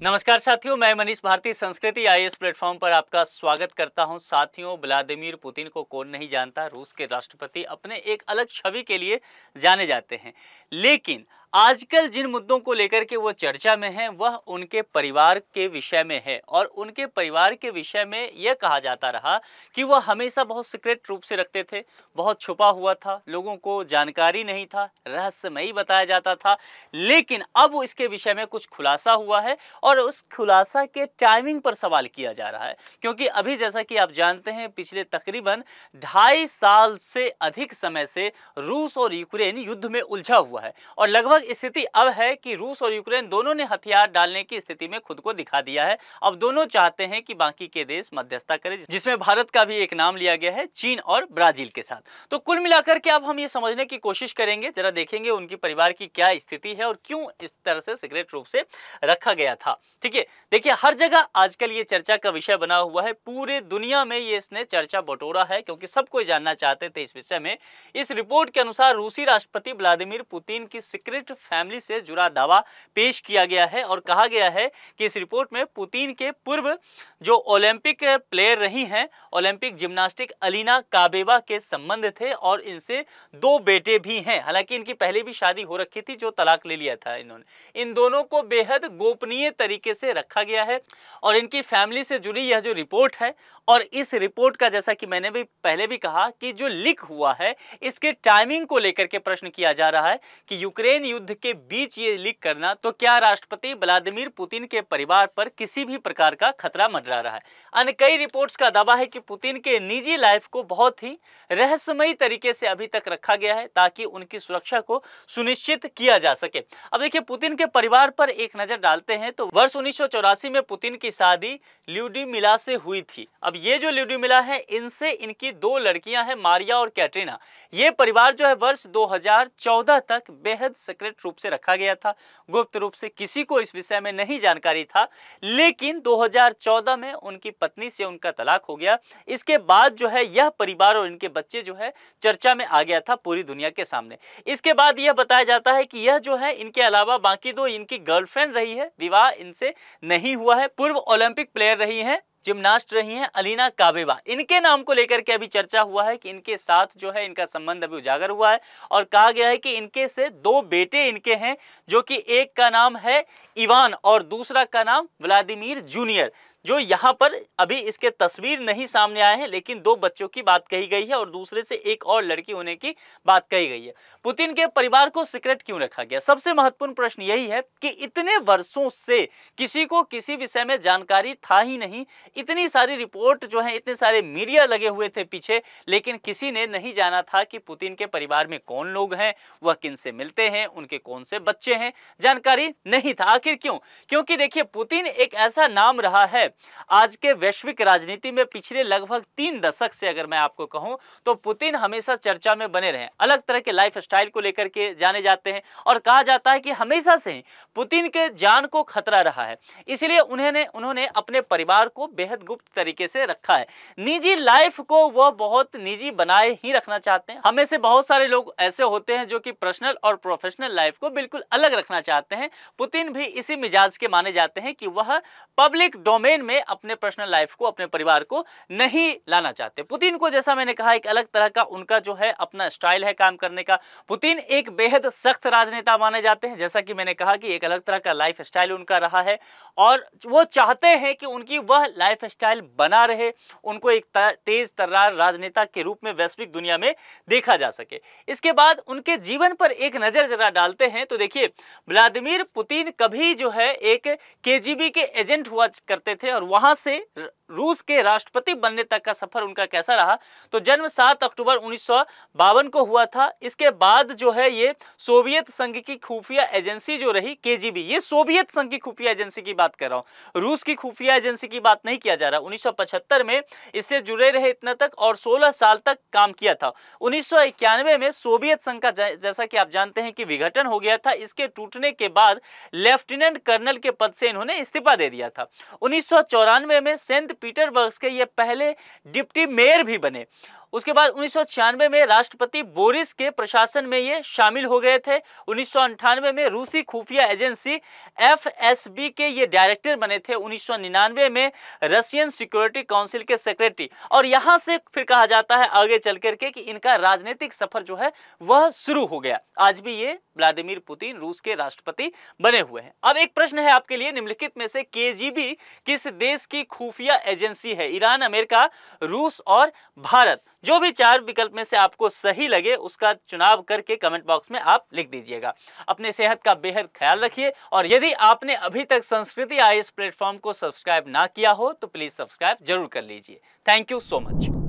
नमस्कार साथियों, मैं मनीष भारती संस्कृति आईएएस प्लेटफॉर्म पर आपका स्वागत करता हूं। साथियों, व्लादिमीर पुतिन को कौन नहीं जानता। रूस के राष्ट्रपति अपने एक अलग छवि के लिए जाने जाते हैं, लेकिन आजकल जिन मुद्दों को लेकर के वो चर्चा में हैं वह उनके परिवार के विषय में है। और उनके परिवार के विषय में यह कहा जाता रहा कि वह हमेशा बहुत सीक्रेट रूप से रखते थे, बहुत छुपा हुआ था, लोगों को जानकारी नहीं था, रहस्यमयी बताया जाता था। लेकिन अब इसके विषय में कुछ खुलासा हुआ है और उस खुलासा के टाइमिंग पर सवाल किया जा रहा है, क्योंकि अभी जैसा कि आप जानते हैं पिछले तकरीबन 2.5 साल से अधिक समय से रूस और यूक्रेन युद्ध में उलझा हुआ है। और लगभग स्थिति अब है कि रूस और यूक्रेन दोनों ने हथियार डालने की स्थिति में खुद को दिखा दिया है। अब दोनों चाहते हैं कि बाकी के देश मध्यस्थता करें, जिसमें भारत का भी एक नाम लिया गया है, चीन और ब्राजील के साथ। तो कुल मिलाकर के अब हम ये समझने की कोशिश करेंगे, जरा देखेंगे उनकी परिवार की क्या स्थिति है और क्यों इस तरह से सीक्रेट रूप से रखा गया था। ठीक है, देखिए हर जगह आजकल ये चर्चा का विषय बना हुआ है, पूरे दुनिया में ये इसने चर्चा बटोरा है, क्योंकि सब कोई जानना चाहते थे इस विषय में। इस रिपोर्ट के अनुसार रूसी राष्ट्रपति व्लादिमीर पुतिन की सीक्रेट फैमिली से जुड़ा दावा पेश किया गया है और कहा गया है कि इस रिपोर्ट में पुतिन के पूर्व जो ओलंपिक प्लेयर रही हैं, ओलंपिक जिम्नास्टिक अलीना काबेवा के संबंध थे और इनसे 2 बेटे भी हैं। हालांकि इनकी पहले भी शादी हो रखी थी, जो तलाक ले लिया था इन्होंने। इन दोनों को बेहद गोपनीय तरीके से रखा गया है और इनकी फैमिली से जुड़ी यह जो रिपोर्ट है, और इस रिपोर्ट का जैसा कि मैंने भी पहले भी कहा कि जो लीक हुआ है इसके टाइमिंग को लेकर के प्रश्न किया जा रहा है कि यूक्रेन युद्ध के बीच ये लीक करना, तो क्या राष्ट्रपति व्लादिमीर पुतिन के परिवार पर किसी भी प्रकार का खतरा मंडरा रहा है। अन्य कई रिपोर्ट्स का दावा है कि पुतिन के निजी लाइफ को बहुत ही रहस्यमयी तरीके से अभी तक रखा गया है ताकि उनकी सुरक्षा को सुनिश्चित किया जा सके। अब देखिए पुतिन के परिवार पर एक नजर डालते हैं तो वर्ष 1984 में पुतिन की शादी ल्यूडिमिला से हुई थी। अब ये जो ल्यूडिमिला है, इनसे इनकी 2 लड़कियां हैं, मारिया और कैटरीना। ये परिवार जो है वर्ष 2014 तक बेहद सीक्रेट रूप से रखा गया था, गुप्त रूप से किसी को इस विषय में नहीं जानकारी था। लेकिन 2014 में उनकी पत्नी से उनका तलाक हो गया। इसके बाद जो है यह परिवार और इनके बच्चे जो है चर्चा में आ गया था पूरी दुनिया के सामने। इसके बाद यह बताया जाता है कि यह जो है इनके अलावा बाकी 2 इनकी गर्लफ्रेंड रही है, विवाह इनसे नहीं हुआ है। पूर्व ओलंपिक प्लेयर रही हैं, जिम्नास्ट रही हैं अलीना काबेवा। इनके नाम को लेकर के अभी चर्चा हुआ है कि इनके साथ जो है इनका संबंध अभी उजागर हुआ है और कहा गया है कि इनके से 2 बेटे इनके हैं, जो कि एक का नाम है इवान और दूसरा का नाम व्लादिमीर जूनियर, जो यहाँ पर अभी इसके तस्वीर नहीं सामने आए हैं, लेकिन 2 बच्चों की बात कही गई है और दूसरे से एक और लड़की होने की बात कही गई है। पुतिन के परिवार को सीक्रेट क्यों रखा गया? सबसे महत्वपूर्ण प्रश्न यही है कि इतने वर्षों से किसी को किसी विषय में जानकारी था ही नहीं। इतनी सारी रिपोर्ट जो है, इतने सारे मीडिया लगे हुए थे पीछे, लेकिन किसी ने नहीं जाना था कि पुतिन के परिवार में कौन लोग हैं, वह किन से मिलते हैं, उनके कौन से बच्चे हैं, जानकारी नहीं था। आखिर क्यों? क्योंकि देखिए पुतिन एक ऐसा नाम रहा है आज के वैश्विक राजनीति में, पिछले लगभग 3 दशक से अगर मैं आपको कहूं तो पुतिन हमेशा चर्चा में बने रहे। अलग तरह के लाइफ स्टाइल को लेकर के जाने जाते हैं और कहा जाता है कि हमेशा से ही पुतिन के जान को खतरा रहा है, इसलिए उन्होंने अपने परिवार को बेहद गुप्त तरीके से रखा है। निजी लाइफ को वह बहुत निजी बनाए ही रखना चाहते हैं। हमें से बहुत सारे लोग ऐसे होते हैं जो कि पर्सनल और प्रोफेशनल लाइफ को बिल्कुल अलग रखना चाहते हैं। पुतिन भी इसी मिजाज के माने जाते हैं कि वह पब्लिक डोमेन में अपने पर्सनल लाइफ को, अपने परिवार को नहीं लाना चाहते। पुतिन को जैसा मैंने कहा एक अलग तरह का उनका जो है अपना स्टाइल है काम करने का। पुतिन एक बेहद सख्त राजनेता माने जाते हैं, जैसा कि मैंने कहा कि एक अलग तरह का लाइफ स्टाइल उनका रहा है और वो चाहते हैं कि उनकी वह लाइफ स्टाइल बना रहे, उनको एक तेज तर्रार राजनेता के रूप में वैश्विक दुनिया में देखा जा सके। इसके बाद उनके जीवन पर एक नजर जरा डालते हैं तो देखिए व्लादिमीर पुतिन कभी जो है एक केजीबी के एजेंट हुआ करते थे और वहां से रूस के राष्ट्रपति बनने तक का सफर उनका कैसा रहा। तो जन्म 7 अक्टूबर 1952 को हुआ था। इसके बाद जो है ये सोवियत संघ की खुफिया एजेंसी जो रही केजीबी, ये सोवियत संघ की खुफिया एजेंसी की बात कर रहा हूं, रूस की खुफिया एजेंसी की बात नहीं किया जा रहा। 1975 में इससे जुड़े रहे इतना तक और 16 साल तक काम किया था। 1991 में सोवियत संघ का जैसा कि आप जानते हैं कि विघटन हो गया था। इसके टूटने के बाद लेफ्टिनेंट कर्नल के पद से इन्होंने इस्तीफा दे दिया था। 1994 में सेंट पीटर्सबर्ग के ये पहले डिप्टी मेयर भी बने। उसके बाद 1996 में राष्ट्रपति बोरिस के प्रशासन में ये शामिल हो गए थे। 1998 में रूसी खुफिया एजेंसी FSB के ये डायरेक्टर बने थे। 1999 में रशियन सिक्योरिटी काउंसिल के सेक्रेटरी, और यहां से फिर कहा जाता है आगे चल करके कि इनका राजनीतिक सफर जो है वह शुरू हो गया। आज भी ये व्लादिमीर पुतिन रूस के राष्ट्रपति बने हुए हैं। अब एक प्रश्न है आपके लिए, निम्नलिखित में से KGB किस देश की खुफिया एजेंसी है? ईरान, अमेरिका, रूस और भारत। जो भी 4 विकल्प में से आपको सही लगे उसका चुनाव करके कमेंट बॉक्स में आप लिख दीजिएगा। अपने सेहत का बेहद ख्याल रखिए, और यदि आपने अभी तक संस्कृति IAS प्लेटफॉर्म को सब्सक्राइब ना किया हो तो प्लीज सब्सक्राइब जरूर कर लीजिए। Thank you so much.